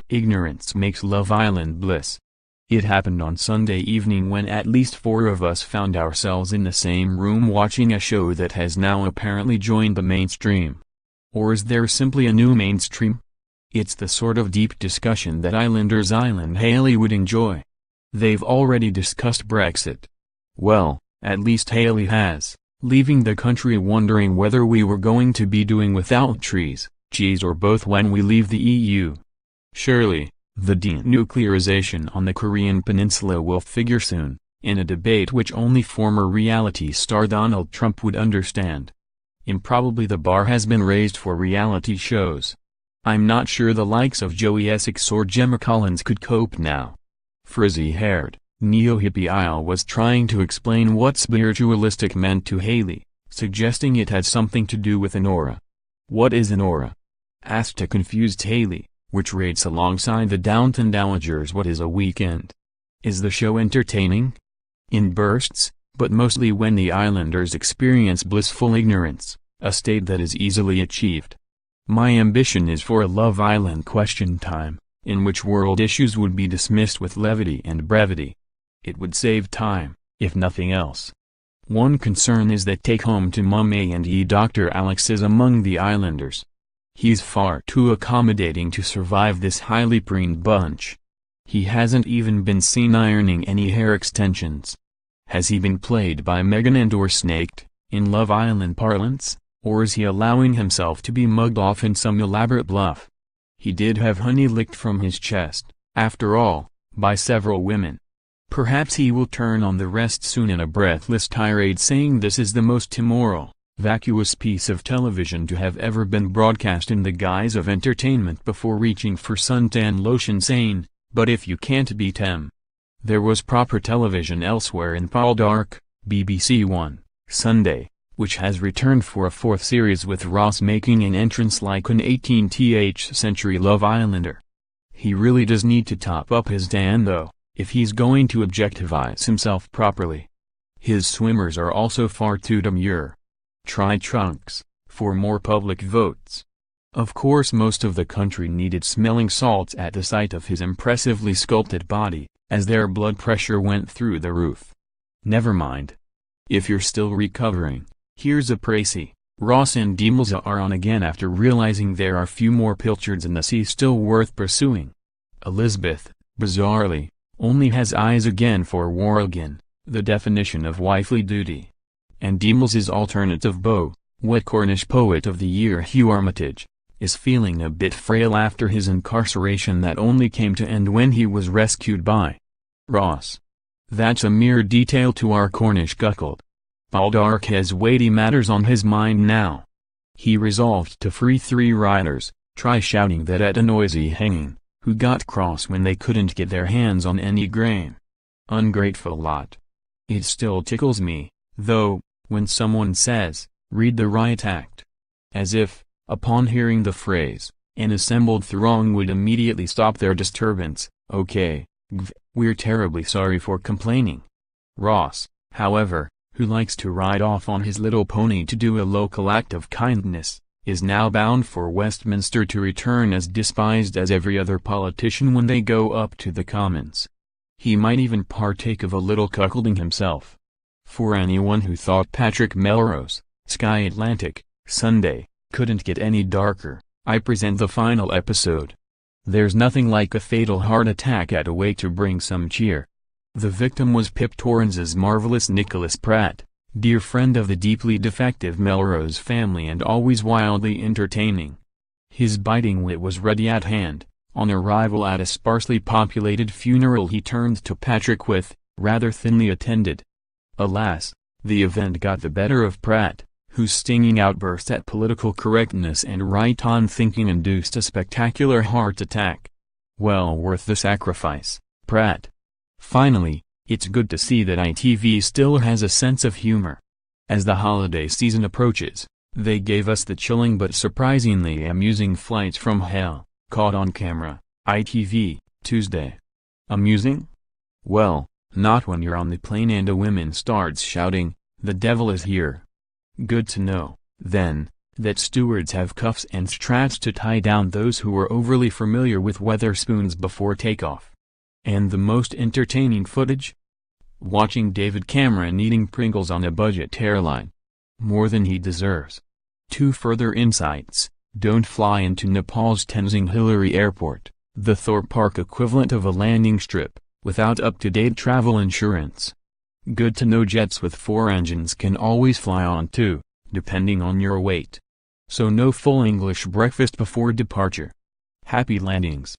Ignorance makes Love Island bliss. It happened on Sunday evening when at least 4 of us found ourselves in the same room watching a show that has now apparently joined the mainstream. Or is there simply a new mainstream? It's the sort of deep discussion that Islanders Eyal and Hayley would enjoy. They've already discussed Brexit. Well, at least Hayley has, leaving the country wondering whether we were going to be doing without trees, cheese or both when we leave the EU. Surely, the denuclearization on the Korean peninsula will figure soon, in a debate which only former reality star Donald Trump would understand. Improbably the bar has been raised for reality shows. I'm not sure the likes of Joey Essex or Gemma Collins could cope now. Frizzy-haired, neo-hippie Eyal was trying to explain what spiritualistic meant to Hayley, suggesting it had something to do with an aura. What is an aura? Asked a confused Hayley, which rates alongside the Downton Dowagers what is a weekend. Is the show entertaining? In bursts, but mostly when the Islanders experience blissful ignorance, a state that is easily achieved. My ambition is for a Love Island question time, in which world issues would be dismissed with levity and brevity. It would save time, if nothing else. One concern is that take-home to Mum A&E Dr. Alex is among the Islanders. He's far too accommodating to survive this highly preened bunch. He hasn't even been seen ironing any hair extensions. Has he been played by Meghan and/or snaked, in Love Island parlance, or is he allowing himself to be mugged off in some elaborate bluff? He did have honey licked from his chest, after all, by several women. Perhaps he will turn on the rest soon in a breathless tirade saying this is the most immoral, vacuous piece of television to have ever been broadcast in the guise of entertainment before reaching for suntan lotion saying, but if you can't beat 'em. There was proper television elsewhere in Poldark, BBC One, Sunday, which has returned for a 4th series with Ross making an entrance like an 18th century Love Islander. He really does need to top up his Dan though, if he's going to objectivize himself properly. His swimmers are also far too demure. Try trunks, for more public votes. Of course most of the country needed smelling salts at the sight of his impressively sculpted body, as their blood pressure went through the roof. Never mind. If you're still recovering, here's a précis. Ross and Demelza are on again after realizing there are few more pilchards in the sea still worth pursuing. Elizabeth, bizarrely, only has eyes again for Worgen, the definition of wifely duty. And Demelza's alternative beau, wet Cornish Poet of the Year Hugh Armitage, is feeling a bit frail after his incarceration that only came to end when he was rescued by Ross. That's a mere detail to our Cornish cuckold. Poldark has weighty matters on his mind now. He resolved to free 3 riders, try shouting that at a noisy hanging, who got cross when they couldn't get their hands on any grain. Ungrateful lot. It still tickles me, though, when someone says, read the riot act. As if, upon hearing the phrase, an assembled throng would immediately stop their disturbance. Okay, we're terribly sorry for complaining. Ross, however, who likes to ride off on his little pony to do a local act of kindness, is now bound for Westminster to return as despised as every other politician when they go up to the Commons. He might even partake of a little cuckolding himself. For anyone who thought Patrick Melrose, Sky Atlantic, Sunday, couldn't get any darker, I present the final episode. There's nothing like a fatal heart attack at a wake to bring some cheer. The victim was Pip Torrance's marvelous Nicholas Pratt, dear friend of the deeply defective Melrose family and always wildly entertaining. His biting wit was ready at hand. On arrival at a sparsely populated funeral he turned to Patrick with, rather thinly attended. Alas, the event got the better of Pratt, whose stinging outburst at political correctness and right-on thinking induced a spectacular heart attack. Well worth the sacrifice, Pratt. Finally, it's good to see that ITV still has a sense of humor. As the holiday season approaches, they gave us the chilling but surprisingly amusing Flights from Hell, caught on camera, ITV, Tuesday. Amusing? Well, not when you're on the plane and a woman starts shouting, "The devil is here." Good to know, then, that stewards have cuffs and straps to tie down those who are overly familiar with Wetherspoons before takeoff. And the most entertaining footage? Watching David Cameron eating Pringles on a budget airline. More than he deserves. 2 further insights: don't fly into Nepal's Tenzing Hillary Airport, the Thorpe Park equivalent of a landing strip, without up-to-date travel insurance. Good to know jets with 4 engines can always fly on 2, depending on your weight. So no full English breakfast before departure. Happy landings.